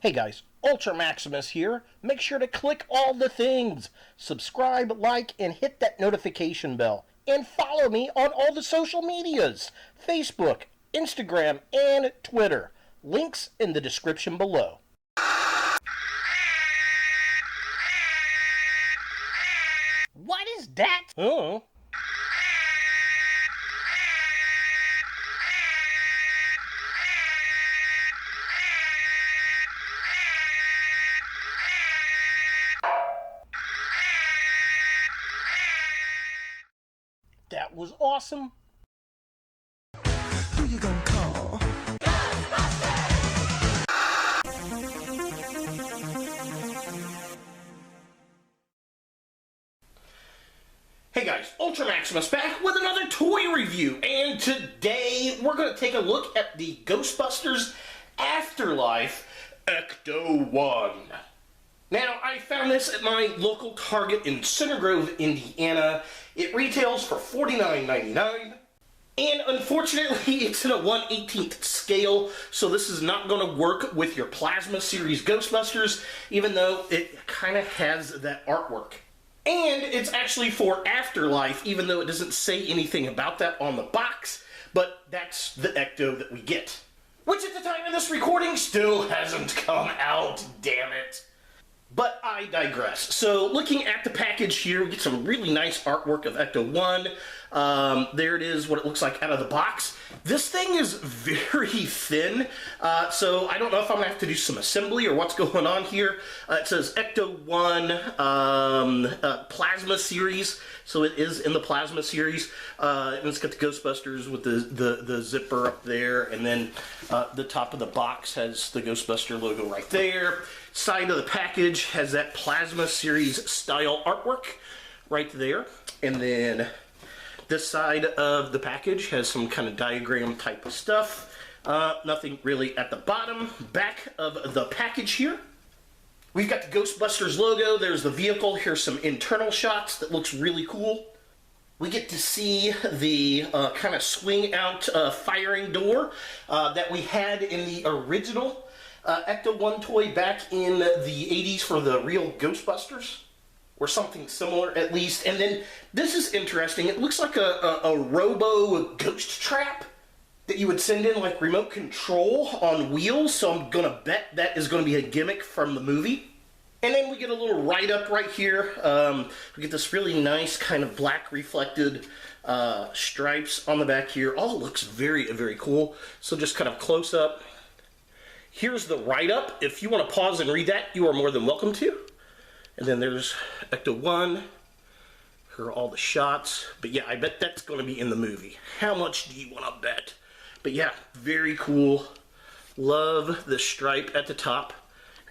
Hey guys, Ultra Maximus here. Make sure to click all the things. Subscribe, like, and hit that notification bell. And follow me on all the social medias. Facebook, Instagram, and Twitter. Links in the description below. What is that? Oh. That was awesome. Who you gonna call? Ghostbusters! Hey guys, Ultra Maximus back with another toy review, and today we're going to take a look at the Ghostbusters Afterlife Ecto-1. Now, I found this at my local Target in Center Grove, Indiana. It retails for $49.99, and unfortunately, it's in a 1/18th scale, so this is not going to work with your Plasma Series Ghostbusters, even though it kind of has that artwork. And it's actually for Afterlife, even though it doesn't say anything about that on the box, but that's the Ecto that we get. Which at the time of this recording still hasn't come out, damn it. But I digress. So looking at the package here, we get some really nice artwork of Ecto-1. There it is, what it looks like out of the box. This thing is very thin, so I don't know if I'm going to have to do some assembly or what's going on here. It says Ecto-1 Plasma Series, so it is in the Plasma Series. And it's got the Ghostbusters with the zipper up there, and then the top of the box has the Ghostbuster logo right there. Side of the package has that Plasma Series style artwork right there, and then this side of the package has some kind of diagram type of stuff. Nothing really at the bottom. Back of the package here, we've got the Ghostbusters logo. There's the vehicle. Here's some internal shots that looks really cool. We get to see the kind of swing out firing door that we had in the original Ecto-1 toy back in the 80s for the real Ghostbusters, or something similar at least. And then this is interesting. It looks like a robo ghost trap that you would send in like remote control on wheels, so I'm gonna bet that is gonna be a gimmick from the movie. And then we get a little write-up right here. We get this really nice kind of black reflected stripes on the back here. All looks very, very cool. So just kind of close up. Here's the write-up. If you want to pause and read that, you are more than welcome to. And then there's Ecto-1. Here are all the shots. But yeah, I bet that's going to be in the movie. How much do you want to bet? But yeah, very cool. Love the stripe at the top.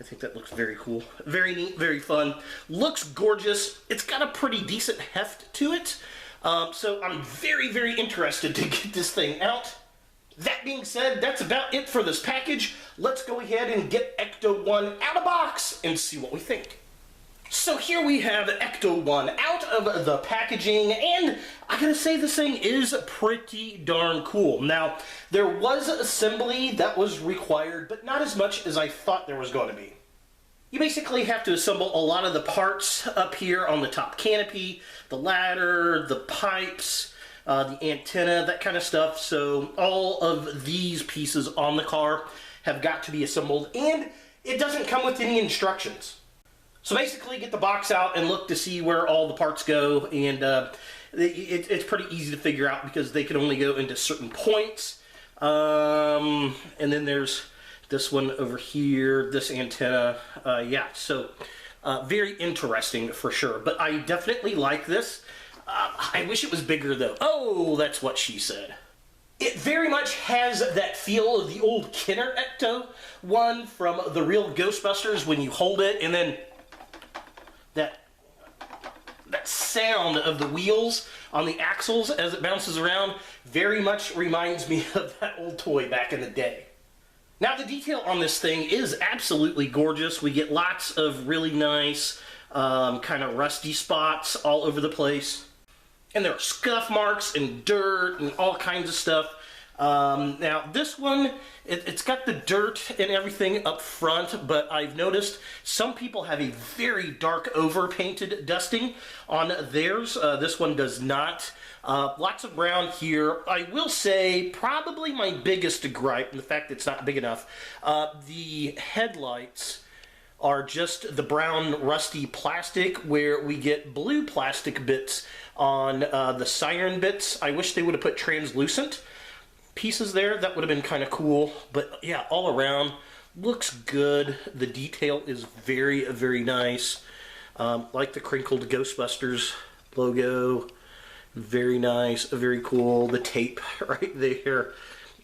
I think that looks very cool. Very neat, very fun. Looks gorgeous. It's got a pretty decent heft to it. So I'm very, very interested to get this thing out. That being said, that's about it for this package. Let's go ahead and get Ecto-1 out of box and see what we think. So here we have Ecto-1 out of the packaging, and I gotta say this thing is pretty darn cool. Now, there was assembly that was required, but not as much as I thought there was going to be. You basically have to assemble a lot of the parts up here on the top canopy, the ladder, the pipes, the antenna, that kind of stuff. So all of these pieces on the car have got to be assembled, and it doesn't come with any instructions. So basically get the box out and look to see where all the parts go, and it's pretty easy to figure out because they can only go into certain points. And then there's this one over here, this antenna. Yeah, so very interesting for sure, but I definitely like this. I wish it was bigger though. Oh, that's what she said. It very much has that feel of the old Kenner Ecto-1 from the real Ghostbusters when you hold it, and then that sound of the wheels on the axles as it bounces around very much reminds me of that old toy back in the day. Now the detail on this thing is absolutely gorgeous. We get lots of really nice kind of rusty spots all over the place. And there are scuff marks and dirt and all kinds of stuff. Now this one, it's got the dirt and everything up front, but I've noticed some people have a very dark over-painted dusting on theirs. This one does not. Lots of brown here. I will say probably my biggest gripe, and the fact that it's not big enough, the headlights are just the brown rusty plastic where we get blue plastic bits on the siren bits. I wish they would have put translucent pieces there. That would have been kind of cool. But yeah, all around looks good. The detail is very, very nice. Like the crinkled Ghostbusters logo. Very nice, very cool. The tape right there,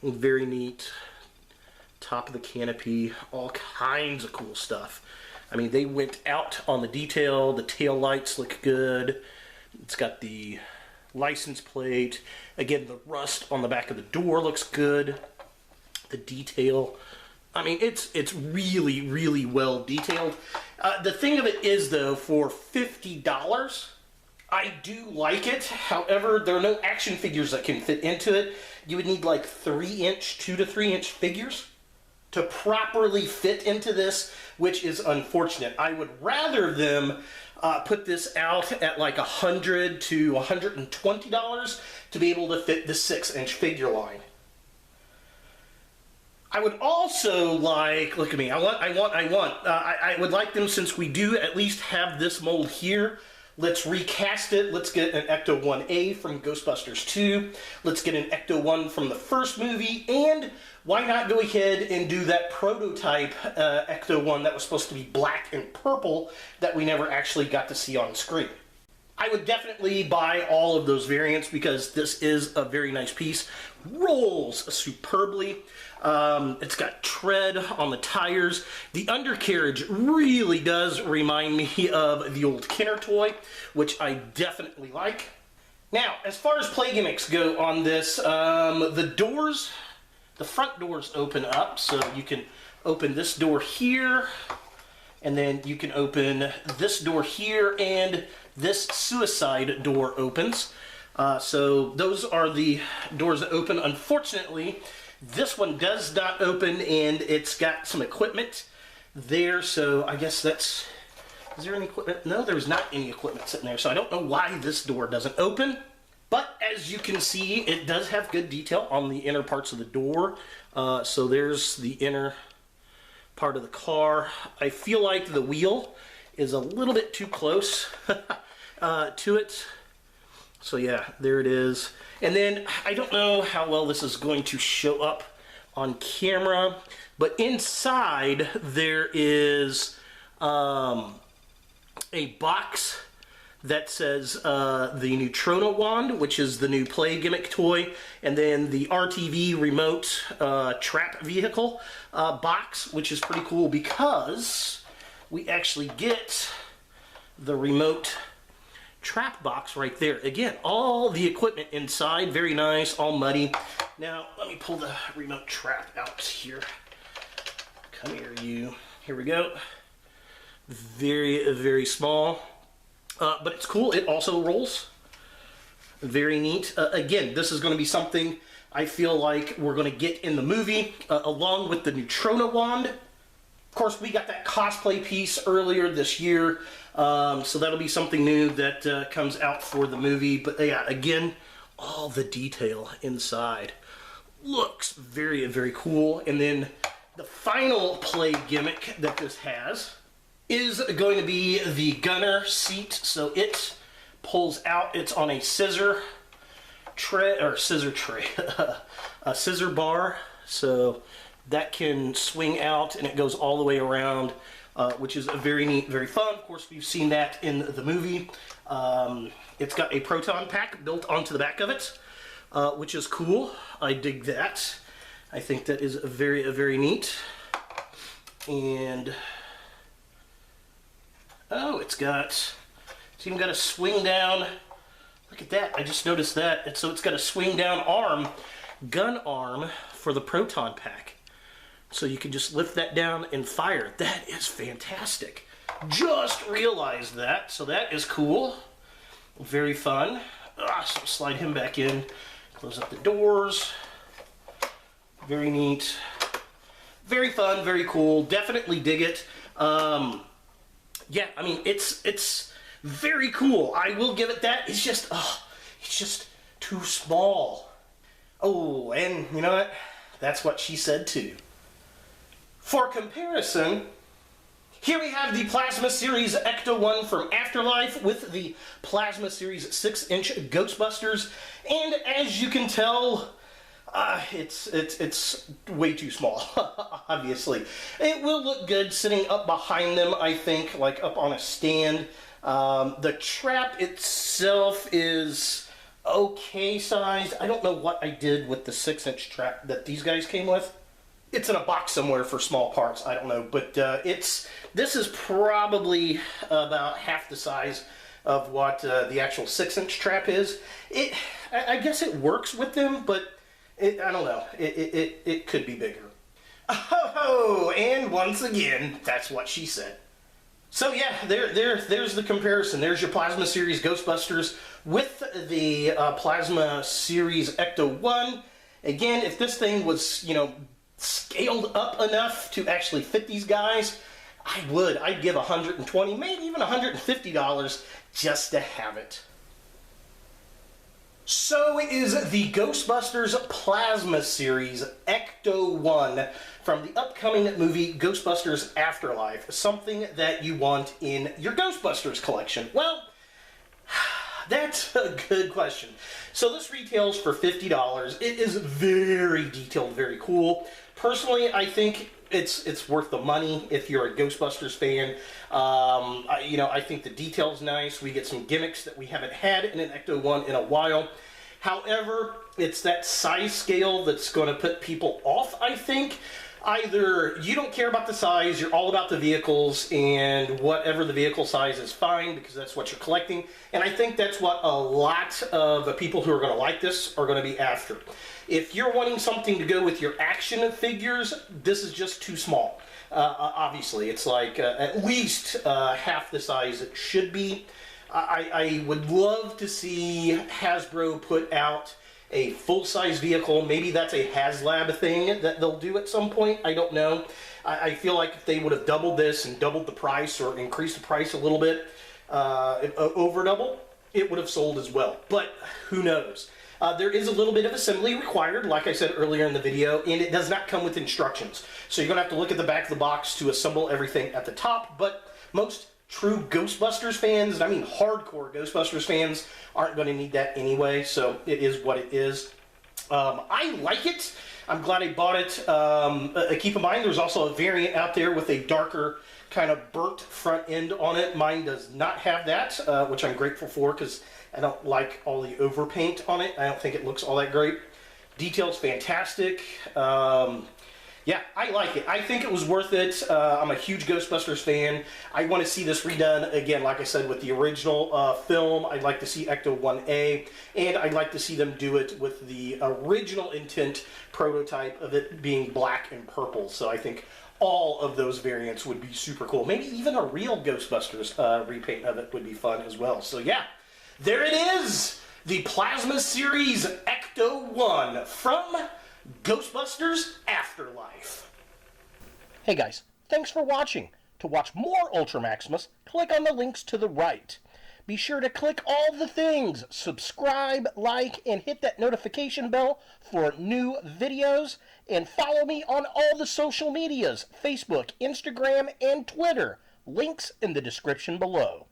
very neat. Top of the canopy, all kinds of cool stuff. I mean, they went out on the detail. The tail lights look good. It's got the license plate. Again, the rust on the back of the door looks good. The detail, I mean, it's really, really well detailed. The thing of it is, though, for $50, I do like it. However, there are no action figures that can fit into it. You would need like 3-inch, 2 to 3-inch figures to properly fit into this, which is unfortunate. I would rather them put this out at like $100 to $120 to be able to fit the 6-inch figure line. I would also like, look at me, I would like them, since we do at least have this mold here, let's recast it. Let's get an Ecto-1A from Ghostbusters 2. Let's get an Ecto-1 from the first movie. And why not go ahead and do that prototype Ecto-1 that was supposed to be black and purple that we never actually got to see on screen. I would definitely buy all of those variants because this is a very nice piece. Rolls superbly. It's got tread on the tires. The undercarriage really does remind me of the old Kenner toy, which I definitely like. Now, as far as play gimmicks go on this, the doors, the front doors open up, so you can open this door here, and then you can open this door here, and this suicide door opens. So those are the doors that open. Unfortunately, this one does not open, and it's got some equipment there, so I guess that's... Is there any equipment? No, there's not any equipment sitting there, so I don't know why this door doesn't open. But as you can see, it does have good detail on the inner parts of the door. So there's the inner part of the car. I feel like the wheel is a little bit too close to it. So yeah, there it is. And then I don't know how well this is going to show up on camera, but inside there is a box that says the Neutrona wand, which is the new play gimmick toy, and then the RTV remote trap vehicle box, which is pretty cool because we actually get the remote trap box right there. Again, all the equipment inside, very nice, all muddy. Now, let me pull the remote trap out here. Come here, you. Here we go. Very, very small. But it's cool. It also rolls. Very neat. Again, this is going to be something I feel like we're going to get in the movie, along with the Neutrona wand. Of course, we got that cosplay piece earlier this year, so that'll be something new that comes out for the movie. But yeah, again, all the detail inside looks very, very cool. And then the final play gimmick that this has is going to be the gunner seat. So it pulls out. It's on a scissor tray, or scissor tray, a scissor bar. So that can swing out and it goes all the way around, which is a very neat, very fun. Of course, we've seen that in the movie. It's got a proton pack built onto the back of it, which is cool. I dig that. I think that is very, very neat. And oh, it's even got a swing down. Look at that. I just noticed that. So it's got a swing down arm, gun arm for the proton pack. So you can just lift that down and fire. That is fantastic. Just realized that. So that is cool. Very fun. So slide him back in. Close up the doors. Very neat. Very fun, very cool. Definitely dig it. Yeah, I mean, it's very cool. I will give it that. It's just too small. Oh, and you know what? That's what she said too. For comparison, here we have the Plasma Series Ecto-1 from Afterlife with the Plasma Series 6-inch Ghostbusters, and as you can tell, it's way too small, obviously. It will look good sitting up behind them, I think, like up on a stand. The trap itself is okay sized. I don't know what I did with the 6-inch trap that these guys came with. It's in a box somewhere for small parts, I don't know, but this is probably about half the size of what the actual 6-inch trap is. I guess it works with them, but I don't know. It could be bigger. Oh, and once again, that's what she said. So yeah, there's the comparison. There's your Plasma Series Ghostbusters with the Plasma Series Ecto-1. Again, if this thing was, scaled up enough to actually fit these guys, I'd give $120, maybe even $150 just to have it. So it is the Ghostbusters Plasma Series Ecto-1 from the upcoming movie Ghostbusters Afterlife, something that you want in your Ghostbusters collection. Well, that's a good question. So this retails for $50. It is very detailed, very cool. Personally, I think it's worth the money if you're a Ghostbusters fan. I think the detail's nice. We get some gimmicks that we haven't had in an Ecto-1 in a while. However, it's that size scale that's going to put people off, I think. Either you don't care about the size, you're all about the vehicles, and whatever the vehicle size is fine because that's what you're collecting. And I think that's what a lot of the people who are going to like this are going to be after. If you're wanting something to go with your action figures, this is just too small. Obviously, it's like at least half the size it should be. I would love to see Hasbro put out a full-size vehicle. Maybe that's a HasLab thing that they'll do at some point. I don't know. I feel like if they would have doubled this and doubled the price or increased the price a little bit, over double, it would have sold as well. But who knows? There is a little bit of assembly required, like I said earlier in the video, and it does not come with instructions. So you're going to have to look at the back of the box to assemble everything at the top, but most true Ghostbusters fans, and I mean hardcore Ghostbusters fans, aren't going to need that anyway, so it is what it is. I like it. I'm glad I bought it. Keep in mind, there's also a variant out there with a darker kind of burnt front end on it. Mine does not have that, which I'm grateful for because I don't like all the overpaint on it. I don't think it looks all that great. Detail's fantastic. Yeah, I like it. I think it was worth it. I'm a huge Ghostbusters fan. I want to see this redone again, like I said, with the original film. I'd like to see Ecto-1A, and I'd like to see them do it with the original intent prototype of it being black and purple. So I think all of those variants would be super cool. Maybe even a real Ghostbusters repaint of it would be fun as well. So yeah, there it is. The Plasma Series Ecto-1 from Ghostbusters Afterlife. Hey guys, thanks for watching. To watch more Ultra Maximus, click on the links to the right. Be sure to click all the things, subscribe, like, and hit that notification bell for new videos, and follow me on all the social medias, Facebook, Instagram, and Twitter. Links in the description below.